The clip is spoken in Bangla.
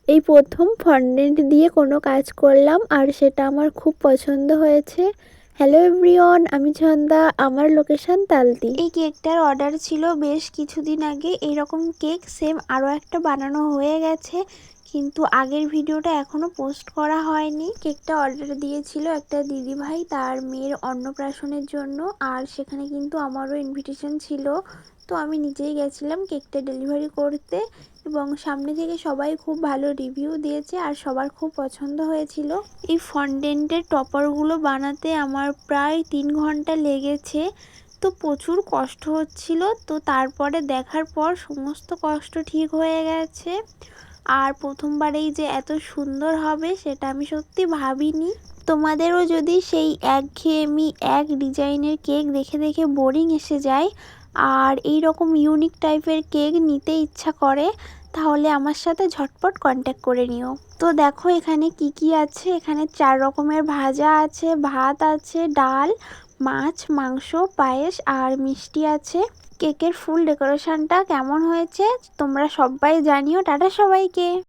এই প্রথম ফন্ডেন্ট দিয়ে কোনো কাজ করলাম আর সেটা আমার খুব পছন্দ হয়েছে। হ্যালো এভরিওয়ান, আমি ছন্দা, আমার লোকেশন তালদি। এই কেকটার অর্ডার ছিল বেশ কিছুদিন আগে। এইরকম কেক সেম আরও একটা বানানো হয়ে গেছে, কিন্তু আগের ভিডিওটা এখনও পোস্ট করা হয়নি। কেকটা অর্ডার দিয়েছিল একটা দিদিভাই তার মেয়ের অন্নপ্রাশনের জন্য, আর সেখানে কিন্তু আমারও ইনভিটেশন ছিল। তো আমি নিজেই গেছিলাম কেকটা ডেলিভারি করতে, এবং সামনে থেকে সবাই খুব ভালো রিভিউ দিয়েছে আর সবার খুব পছন্দ হয়েছিল। এই ফন্ডেন্টের টপারগুলো বানাতে আমার প্রায় 3 ঘন্টা লেগেছে। তো প্রচুর কষ্ট হচ্ছিল, তো তারপরে দেখার পর সমস্ত কষ্ট ঠিক হয়ে গেছে। আর প্রথমবারেই যে এত সুন্দর হবে সেটা আমি সত্যি ভাবিনি। তোমাদেরও যদি সেই একঘেয়েমি এক ডিজাইনের কেক দেখে দেখে বোরিং এসে যায় আর এই রকম ইউনিক টাইপের কেক নিতে ইচ্ছা করে, তাহলে আমার সাথে ঝটপট কন্ট্যাক্ট করে নিও। তো দেখো এখানে কি কি আছে। এখানে 4 রকমের ভাজা আছে, ভাত আছে, ডাল, মাছ, মাংস, পায়েস আর মিষ্টি আছে। কেকের ফুল ডেকোরেশনটা কেমন হয়েছে তোমরা সবাই জানিও। টাটা সবাইকে।